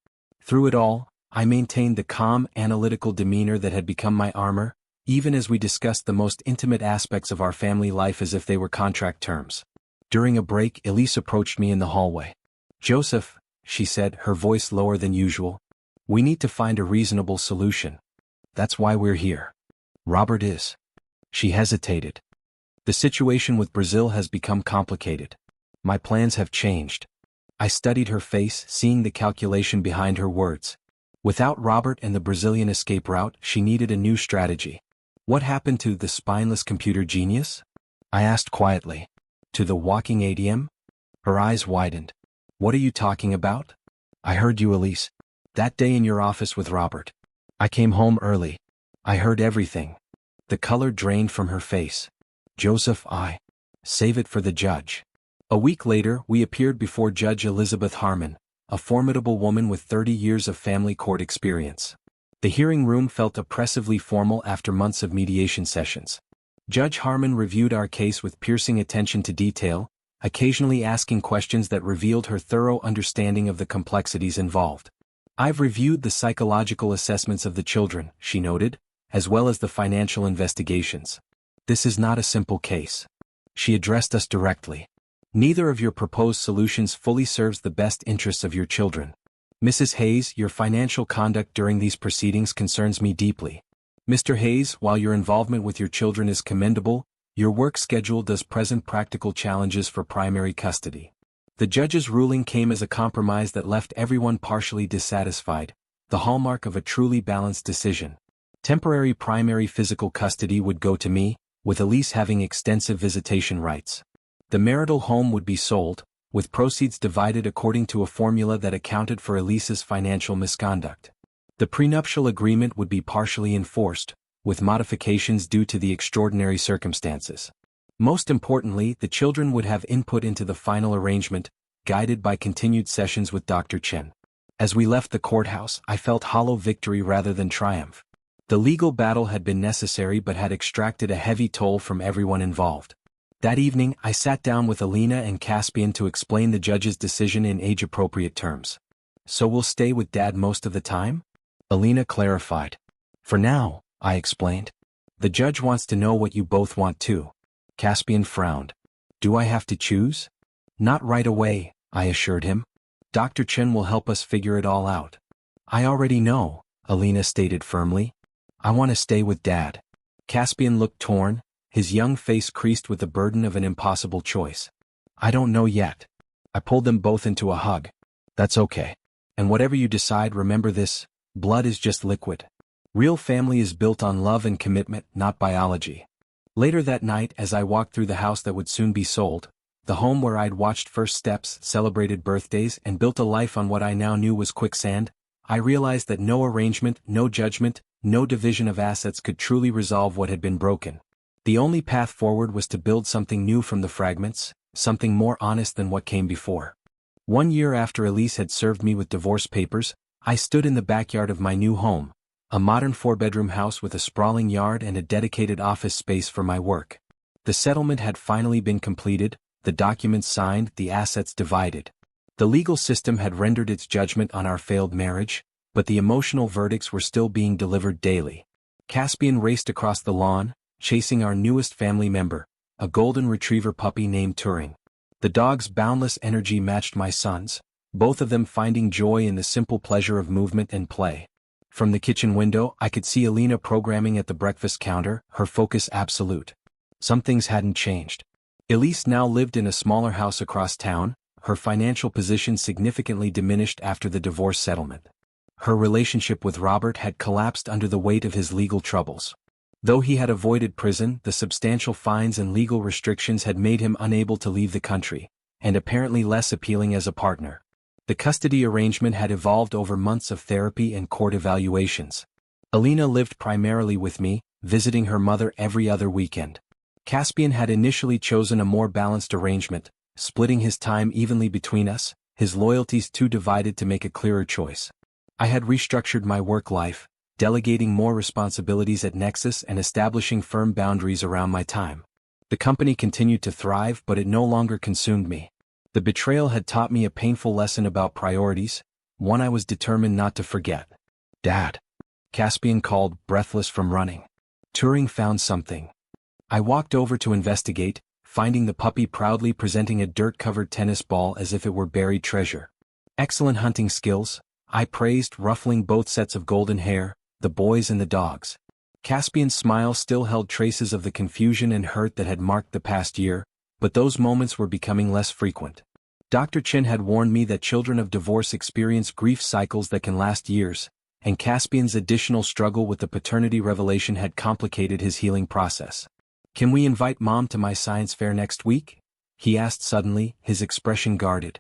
Through it all, I maintained the calm, analytical demeanor that had become my armor, even as we discussed the most intimate aspects of our family life as if they were contract terms. During a break, Elise approached me in the hallway. "Joseph," she said, her voice lower than usual, "we need to find a reasonable solution. That's why we're here. Robert is." She hesitated. "The situation with Brazil has become complicated. My plans have changed." I studied her face, seeing the calculation behind her words. Without Robert and the Brazilian escape route, she needed a new strategy. "What happened to the spineless computer genius?" I asked quietly. "To the walking ATM?" Her eyes widened. "What are you talking about?" "I heard you, Elise. That day in your office with Robert. I came home early. I heard everything." The color drained from her face. "Joseph, save it for the judge." A week later, we appeared before Judge Elizabeth Harmon, a formidable woman with 30 years of family court experience. The hearing room felt oppressively formal after months of mediation sessions. Judge Harmon reviewed our case with piercing attention to detail, occasionally asking questions that revealed her thorough understanding of the complexities involved. "I've reviewed the psychological assessments of the children," she noted, "as well as the financial investigations. This is not a simple case." She addressed us directly. "Neither of your proposed solutions fully serves the best interests of your children. Mrs. Hayes, your financial conduct during these proceedings concerns me deeply. Mr. Hayes, while your involvement with your children is commendable, your work schedule does present practical challenges for primary custody." The judge's ruling came as a compromise that left everyone partially dissatisfied, the hallmark of a truly balanced decision. Temporary primary physical custody would go to me, with Elise having extensive visitation rights. The marital home would be sold, with proceeds divided according to a formula that accounted for Elise's financial misconduct. The prenuptial agreement would be partially enforced, with modifications due to the extraordinary circumstances. Most importantly, the children would have input into the final arrangement, guided by continued sessions with Dr. Chen. As we left the courthouse, I felt hollow victory rather than triumph. The legal battle had been necessary but had extracted a heavy toll from everyone involved. That evening, I sat down with Alina and Caspian to explain the judge's decision in age-appropriate terms. "So we'll stay with Dad most of the time?" Alina clarified. "For now," I explained. "The judge wants to know what you both want too." Caspian frowned. "Do I have to choose?" "Not right away," I assured him. "Dr. Chen will help us figure it all out." "I already know," Alina stated firmly. "I want to stay with Dad." Caspian looked torn, his young face creased with the burden of an impossible choice. "I don't know yet." I pulled them both into a hug. "That's okay. And whatever you decide, remember this, blood is just liquid. Real family is built on love and commitment, not biology." Later that night, as I walked through the house that would soon be sold, the home where I'd watched first steps, celebrated birthdays, and built a life on what I now knew was quicksand, I realized that no arrangement, no judgment, no division of assets could truly resolve what had been broken. The only path forward was to build something new from the fragments, something more honest than what came before. 1 year after Elise had served me with divorce papers, I stood in the backyard of my new home, a modern 4-bedroom house with a sprawling yard and a dedicated office space for my work. The settlement had finally been completed, the documents signed, the assets divided. The legal system had rendered its judgment on our failed marriage, but the emotional verdicts were still being delivered daily. Caspian raced across the lawn, chasing our newest family member, a golden retriever puppy named Turing. The dog's boundless energy matched my son's, both of them finding joy in the simple pleasure of movement and play. From the kitchen window, I could see Alina programming at the breakfast counter, her focus absolute. Some things hadn't changed. Elise now lived in a smaller house across town, her financial position significantly diminished after the divorce settlement. Her relationship with Robert had collapsed under the weight of his legal troubles. Though he had avoided prison, the substantial fines and legal restrictions had made him unable to leave the country, and apparently less appealing as a partner. The custody arrangement had evolved over months of therapy and court evaluations. Alina lived primarily with me, visiting her mother every other weekend. Caspian had initially chosen a more balanced arrangement, splitting his time evenly between us, his loyalties too divided to make a clearer choice. I had restructured my work life, delegating more responsibilities at Nexus and establishing firm boundaries around my time. The company continued to thrive, but it no longer consumed me. The betrayal had taught me a painful lesson about priorities, one I was determined not to forget. "Dad," Caspian called, breathless from running. Turing found something. I walked over to investigate, finding the puppy proudly presenting a dirt-covered tennis ball as if it were buried treasure. "Excellent hunting skills," I praised, ruffling both sets of golden hair, the boys and the dogs. Caspian's smile still held traces of the confusion and hurt that had marked the past year, but those moments were becoming less frequent. Dr. Chin had warned me that children of divorce experience grief cycles that can last years, and Caspian's additional struggle with the paternity revelation had complicated his healing process. "Can we invite Mom to my science fair next week?" he asked suddenly, his expression guarded.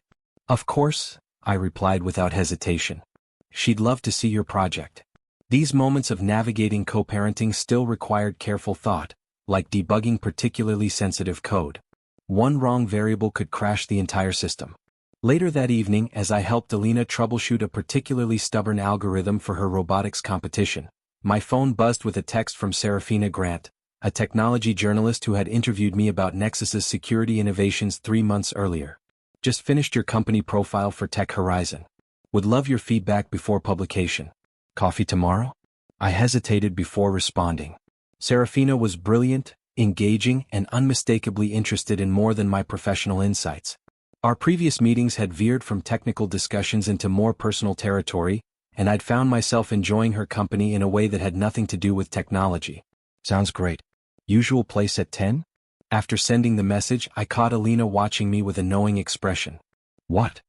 "Of course," I replied without hesitation. "She'd love to see your project." These moments of navigating co-parenting still required careful thought, like debugging particularly sensitive code. One wrong variable could crash the entire system. Later that evening, as I helped Alina troubleshoot a particularly stubborn algorithm for her robotics competition, my phone buzzed with a text from Serafina Grant, a technology journalist who had interviewed me about Nexus's security innovations 3 months earlier. "Just finished your company profile for Tech Horizon. Would love your feedback before publication. Coffee tomorrow?" I hesitated before responding. Serafina was brilliant, engaging, and unmistakably interested in more than my professional insights. Our previous meetings had veered from technical discussions into more personal territory, and I'd found myself enjoying her company in a way that had nothing to do with technology. "Sounds great. Usual place at 10? After sending the message, I caught Alina watching me with a knowing expression. "What?"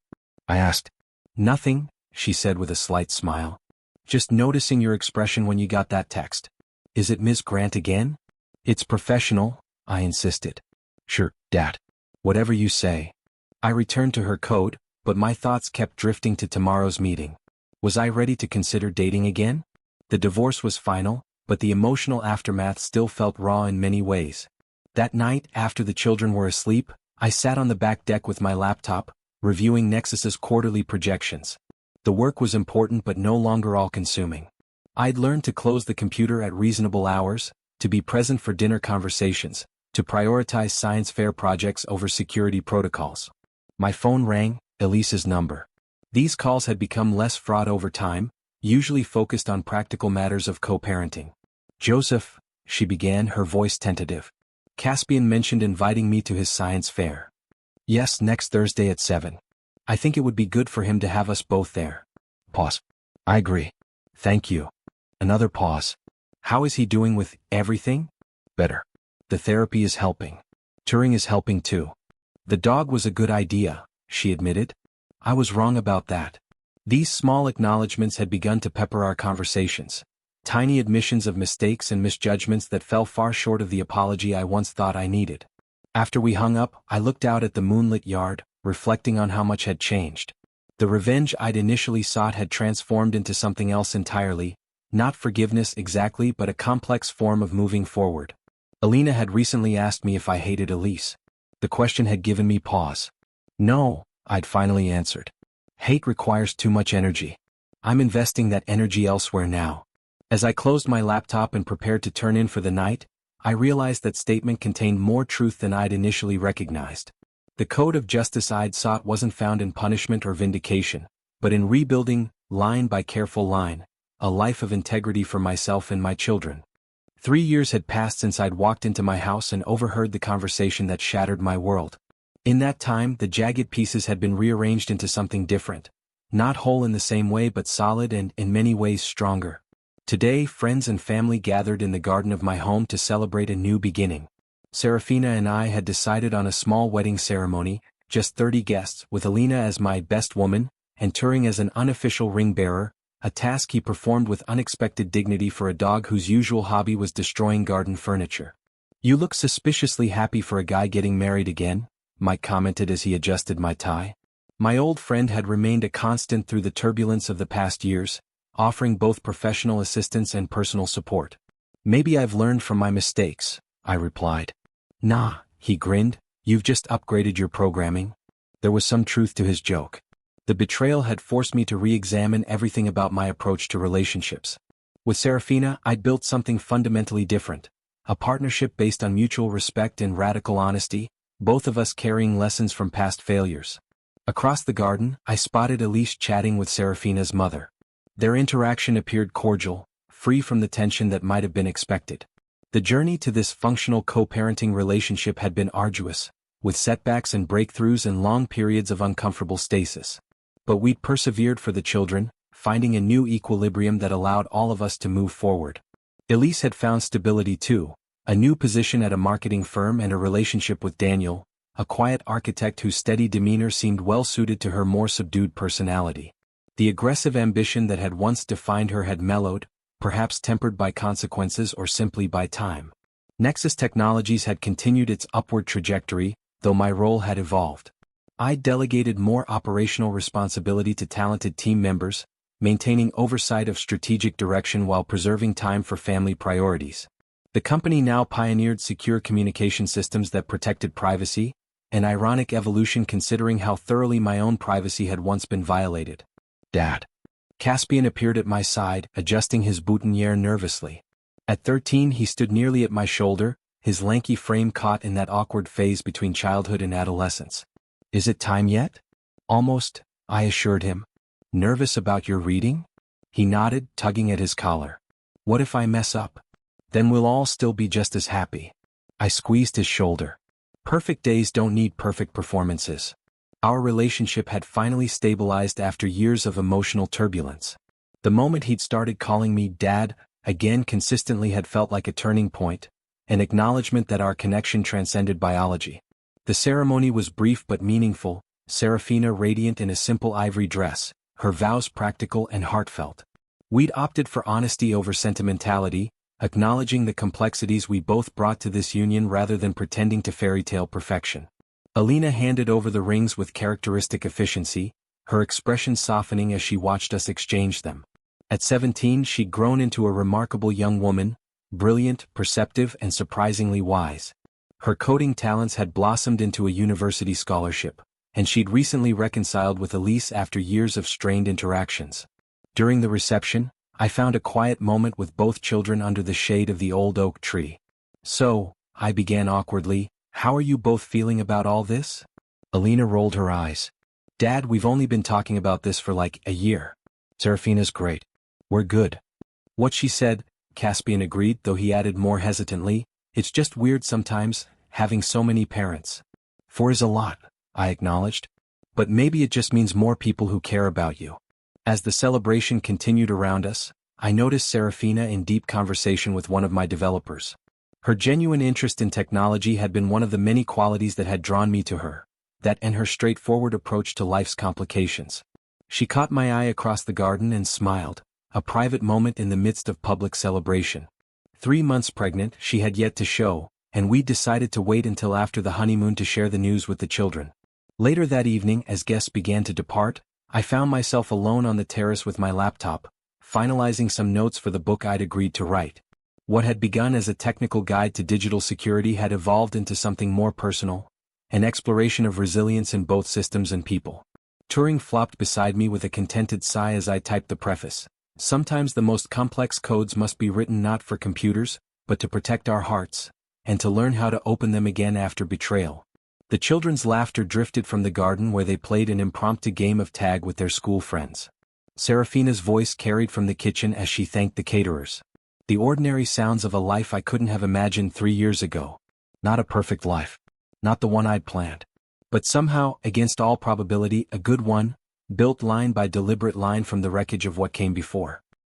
I asked. "Nothing," she said with a slight smile. "Just noticing your expression when you got that text. Is it Ms. Grant again?" "It's professional," I insisted. "Sure, Dad. Whatever you say." I returned to her code, but my thoughts kept drifting to tomorrow's meeting. Was I ready to consider dating again? The divorce was final, but the emotional aftermath still felt raw in many ways. That night, after the children were asleep, I sat on the back deck with my laptop, reviewing Nexus's quarterly projections. The work was important but no longer all-consuming. I'd learned to close the computer at reasonable hours, to be present for dinner conversations, to prioritize science fair projects over security protocols. My phone rang, Elise's number. These calls had become less fraught over time, usually focused on practical matters of co-parenting. "Joseph," she began, her voice tentative. "Caspian mentioned inviting me to his science fair." "Yes, next Thursday at 7. I think it would be good for him to have us both there." Pause. "I agree. Thank you." Another pause. "How is he doing with everything?" "Better. The therapy is helping. Turing is helping too." "The dog was a good idea," she admitted. "I was wrong about that." These small acknowledgments had begun to pepper our conversations. Tiny admissions of mistakes and misjudgments that fell far short of the apology I once thought I needed. After we hung up, I looked out at the moonlit yard, reflecting on how much had changed. The revenge I'd initially sought had transformed into something else entirely, not forgiveness exactly but a complex form of moving forward. Alina had recently asked me if I hated Elise. The question had given me pause. "No," I'd finally answered. "Hate requires too much energy. I'm investing that energy elsewhere now." As I closed my laptop and prepared to turn in for the night, I realized that statement contained more truth than I'd initially recognized. The code of justice I'd sought wasn't found in punishment or vindication, but in rebuilding, line by careful line, a life of integrity for myself and my children. 3 years had passed since I'd walked into my house and overheard the conversation that shattered my world. In that time, the jagged pieces had been rearranged into something different, not whole in the same way but solid and, in many ways, stronger. Today, friends and family gathered in the garden of my home to celebrate a new beginning. Serafina and I had decided on a small wedding ceremony, just 30 guests, with Alina as my best woman, and Turing as an unofficial ring bearer, a task he performed with unexpected dignity for a dog whose usual hobby was destroying garden furniture. "You look suspiciously happy for a guy getting married again," Mike commented as he adjusted my tie. My old friend had remained a constant through the turbulence of the past years, offering both professional assistance and personal support. Maybe I've learned from my mistakes, I replied. Nah, he grinned, you've just upgraded your programming. There was some truth to his joke. The betrayal had forced me to re-examine everything about my approach to relationships. With Serafina, I'd built something fundamentally different. A partnership based on mutual respect and radical honesty, both of us carrying lessons from past failures. Across the garden, I spotted Elise chatting with Serafina's mother. Their interaction appeared cordial, free from the tension that might have been expected. The journey to this functional co-parenting relationship had been arduous, with setbacks and breakthroughs and long periods of uncomfortable stasis. But we'd persevered for the children, finding a new equilibrium that allowed all of us to move forward. Elise had found stability too, a new position at a marketing firm and a relationship with Daniel, a quiet architect whose steady demeanor seemed well suited to her more subdued personality. The aggressive ambition that had once defined her had mellowed, perhaps tempered by consequences or simply by time. Nexus Technologies had continued its upward trajectory, though my role had evolved. I delegated more operational responsibility to talented team members, maintaining oversight of strategic direction while preserving time for family priorities. The company now pioneered secure communication systems that protected privacy, an ironic evolution considering how thoroughly my own privacy had once been violated. Dad. Caspian appeared at my side, adjusting his boutonniere nervously. At 13 he stood nearly at my shoulder, his lanky frame caught in that awkward phase between childhood and adolescence. Is it time yet? Almost, I assured him. Nervous about your reading? He nodded, tugging at his collar. What if I mess up? Then we'll all still be just as happy. I squeezed his shoulder. Perfect days don't need perfect performances. Our relationship had finally stabilized after years of emotional turbulence. The moment he'd started calling me Dad, again consistently had felt like a turning point, an acknowledgement that our connection transcended biology. The ceremony was brief but meaningful, Serafina radiant in a simple ivory dress, her vows practical and heartfelt. We'd opted for honesty over sentimentality, acknowledging the complexities we both brought to this union rather than pretending to fairy-tale perfection. Alina handed over the rings with characteristic efficiency, her expression softening as she watched us exchange them. At 17 she'd grown into a remarkable young woman, brilliant, perceptive and surprisingly wise. Her coding talents had blossomed into a university scholarship, and she'd recently reconciled with Elise after years of strained interactions. During the reception, I found a quiet moment with both children under the shade of the old oak tree. So, I began awkwardly, how are you both feeling about all this? Alina rolled her eyes. Dad, we've only been talking about this for like a year. Serafina's great. We're good. What she said, Caspian agreed, though he added more hesitantly, it's just weird sometimes, having so many parents. 4 is a lot, I acknowledged. But maybe it just means more people who care about you. As the celebration continued around us, I noticed Serafina in deep conversation with one of my developers. Her genuine interest in technology had been one of the many qualities that had drawn me to her, that and her straightforward approach to life's complications. She caught my eye across the garden and smiled, a private moment in the midst of public celebration. 3 months pregnant, she had yet to show, and we decided to wait until after the honeymoon to share the news with the children. Later that evening, as guests began to depart, I found myself alone on the terrace with my laptop, finalizing some notes for the book I'd agreed to write. What had begun as a technical guide to digital security had evolved into something more personal, an exploration of resilience in both systems and people. Turing flopped beside me with a contented sigh as I typed the preface. Sometimes the most complex codes must be written not for computers, but to protect our hearts, and to learn how to open them again after betrayal. The children's laughter drifted from the garden where they played an impromptu game of tag with their school friends. Serafina's voice carried from the kitchen as she thanked the caterers. The ordinary sounds of a life I couldn't have imagined 3 years ago. Not a perfect life. Not the one I'd planned. But somehow, against all probability, a good one, built line by deliberate line from the wreckage of what came before.